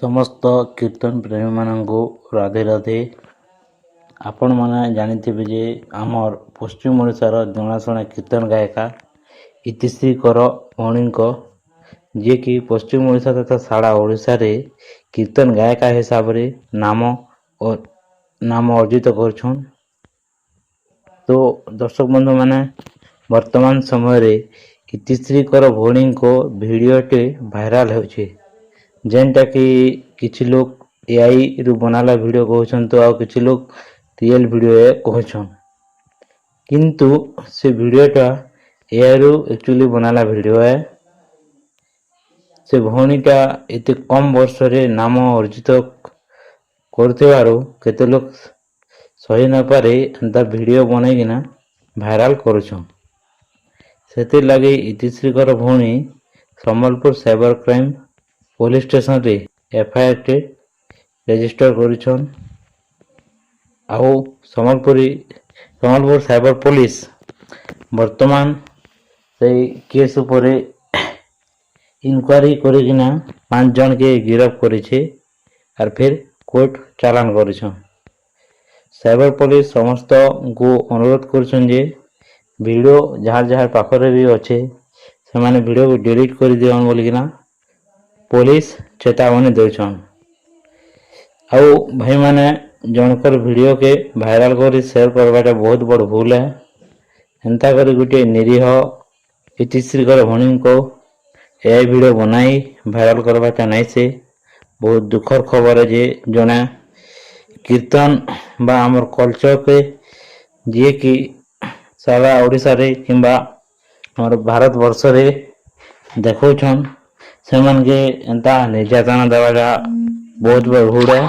ସମସ୍ତ କୀର୍ତ୍ତନ ପ୍ରେମୀମାନଙ୍କୁ ରାଧେ ରାଧେ। ଆପଣମାନେ ଜାଣିଥିବେ ଯେ ଆମର ପଶ୍ଚିମ ଓଡ଼ିଶାର ଜଣାଶୁଣା କୀର୍ତ୍ତନ ଗାୟିକା ଇତିଶ୍ରୀ କର ଭଉଣୀଙ୍କ, ଯିଏକି ପଶ୍ଚିମ ଓଡ଼ିଶା ତଥା ସାରା ଓଡ଼ିଶାରେ କୀର୍ତ୍ତନ ଗାୟିକା ହିସାବରେ ନାମ ଅର୍ଜିତ କରୁଛନ୍। ତ ଦର୍ଶକ ବନ୍ଧୁମାନେ, ବର୍ତ୍ତମାନ ସମୟରେ ଇତିଶ୍ରୀ କର ଭଉଣୀଙ୍କ ଭିଡ଼ିଓଟି ଭାଇରାଲ ହେଉଛି, ଯେନ୍ଟାକି କିଛି ଲୋକ ଏଆଇରୁ ବନାଲା ଭିଡ଼ିଓ କହୁଛନ୍ତି, ଆଉ କିଛି ଲୋକ ରିଏଲ୍ ଭିଡ଼ିଓ କହୁଛନ୍। କିନ୍ତୁ ସେ ଭିଡ଼ିଓଟା ଏଆଇରୁ ଆକ୍ଚୁଆଲି ବନାଲା ଭିଡ଼ିଓ। ସେ ଭଉଣୀଟା ଏତେ କମ୍ ବର୍ଷରେ ନାମ ଅର୍ଜିତ କରୁଥିବାରୁ କେତେ ଲୋକ ସହି ନପାରି ଏନ୍ତା ଭିଡ଼ିଓ ବନେଇକିନା ଭାଇରାଲ କରୁଛନ୍। ସେଥିର୍ଲାଗି ଇତିଶ୍ରୀକର ଭଉଣୀ ସମ୍ବଲପୁର ସାଇବର କ୍ରାଇମ୍ ପୋଲିସ ଷ୍ଟେସନରେ ଏଫଆଇଆରଟେ ରେଜିଷ୍ଟର କରିଛନ୍। ଆଉ ସମ୍ବଲପୁର ସାଇବର ପୋଲିସ ବର୍ତ୍ତମାନ ସେଇ କେସ୍ ଉପରେ ଇନକ୍ୱାରି କରିକିନା 5 ଜଣକେ ଗିରଫ କରିছে ଆର୍ ଫିର୍ କୋର୍ଟ ଚାଲାଣ କରିଛନ୍। ସାଇବର ପୋଲିସ ସମସ୍ତଙ୍କୁ ଅନୁରୋଧ କରୁଛନ୍ ଯେ ଭିଡ଼ିଓ ଯାହାର ପାଖରେ ବି ଅଛେ ସେମାନେ ଭିଡ଼ିଓକୁ ଡିଲିଟ୍ କରିଦିଅନ୍ ବୋଲିକିନା ପୋଲିସ ଚେତାବନୀ ଦେଉଛନ୍। ଆଉ ଭାଇମାନେ, ଜଣଙ୍କର ଭିଡ଼ିଓକେ ଭାଇରାଲ କରି ସେୟାର କରିବାଟା ବହୁତ ବଡ଼ ଭୁଲ ହେ। ଏନ୍ତା କରି ଗୋଟିଏ ନିରୀହ ଇତିଶ୍ରୀକର ଭଉଣୀଙ୍କ ଏଆଇ ଭିଡ଼ିଓ ବନାଇ ଭାଇରାଲ କରିବାଟା ନାଇଁ। ସେ ବହୁତ ଦୁଃଖର ଖବର ଯେ ଜଣେ କୀର୍ତ୍ତନ ବା ଆମର କଲଚରକେ ଯିଏକି ସାରା ଓଡ଼ିଶାରେ କିମ୍ବା ଆମର ଭାରତ ବର୍ଷରେ ଦେଖଉଛନ୍, ସେମାନକେ ଏନ୍ତା ନିର୍ଯାତନା ଦେବାଟା ବହୁତ ବଡ଼ ଭୁଲ ହେ।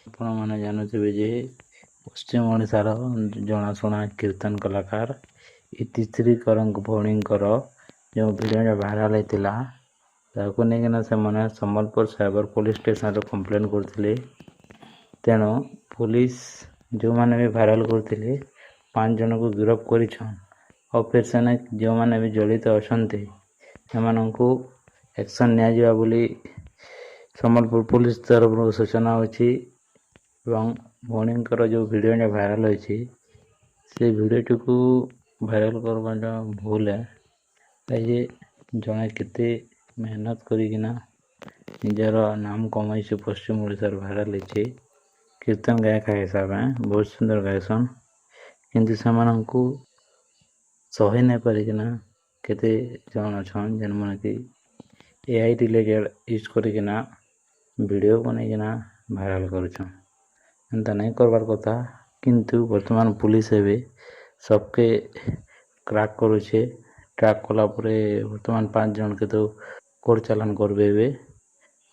ଆପଣମାନେ ଜାଣୁଥିବେ ଯେ ପଶ୍ଚିମ ଓଡ଼ିଶାର ଜଣାଶୁଣା କୀର୍ତ୍ତନ କଳାକାର ଇତିଶ୍ରୀ କରଙ୍କ ଭଉଣୀଙ୍କର ଯେଉଁ ଭିଡ଼ିଓଟା ଭାଇରାଲ ହେଇଥିଲା, ତାକୁ ନେଇକିନା ସେମାନେ ସମ୍ବଲପୁର ସାଇବର ପୋଲିସ ଷ୍ଟେସନରେ କମ୍ପ୍ଲେନ୍ କରିଥିଲେ। ତେଣୁ ପୋଲିସ ଯେଉଁମାନେ ବି ଭାଇରାଲ କରିଥିଲେ 5 ଜଣଙ୍କୁ ଗିରଫ କରିଛନ୍। ଆଉ ଫିର୍ ସେନେ ଯେଉଁମାନେ ବି ଜଡ଼ିତ ଅଛନ୍ତି ସେମାନଙ୍କୁ ଆକ୍ସନ୍ ନିଆଯିବା ବୋଲି ସମ୍ବଲପୁର ପୋଲିସ ତରଫରୁ ସୂଚନା ଅଛି। ଏବଂ ଭଉଣୀଙ୍କର ଯେଉଁ ଭିଡ଼ିଓଟା ଭାଇରାଲ ହୋଇଛି, ସେ ଭିଡ଼ିଓଟିକୁ ଭାଇରାଲ କରିବାଟା ଭୁଲ ହେ। ଯେ ଜଣେ କେତେ ମେହନତ କରିକିନା ନିଜର ନାମ କମାଇছে, ପଶ୍ଚିମ ଓଡ଼ିଶାରେ ଭାଇରାଲ ହେଇଛି କୀର୍ତ୍ତନ ଗାୟିକା ହିସାବରେ ବହୁତ ସୁନ୍ଦର ଗାଇସନ୍। କିନ୍ତୁ ସେମାନଙ୍କୁ ସହି ନାଇଁ ପାରିକିନା କେତେ ଜଣ ଅଛନ୍ ଯେନ୍ମାନେ କି ଏଆଇ ରିଲେଟେଡ଼ ୟୁଜ୍ କରିକିନା ଭିଡ଼ିଓ ବନେଇକିନା ଭାଇରାଲ କରୁଛନ୍। ଏନ୍ତା ନାଇଁ କରବାର କଥା। କିନ୍ତୁ ବର୍ତ୍ତମାନ ପୁଲିସ ଏବେ ସବକେ କ୍ରାକ୍ କରୁଛେ। ଟ୍ରାକ୍ କଲା ପରେ ବର୍ତ୍ତମାନ 5 ଜଣକେ ତ କୋର୍ଟ ଚାଲାଣ କରିବେ ଏବେ।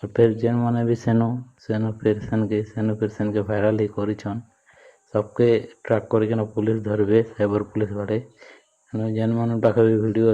ଆଉ ଫିର୍ ଯେନ୍ମାନେ ବି ସେନୁ ସେନକେ ଭାଇରାଲ ହେଇ କରିଛନ୍, ସବକେ ଟ୍ରାକ୍ କରିକିନା ପୁଲିସ ଧରବେ, ସାଇବର ପୁଲିସ ବାଡ଼େ। ଯେନ୍ମାନ ପାଖେ ବି ଭିଡ଼ିଓ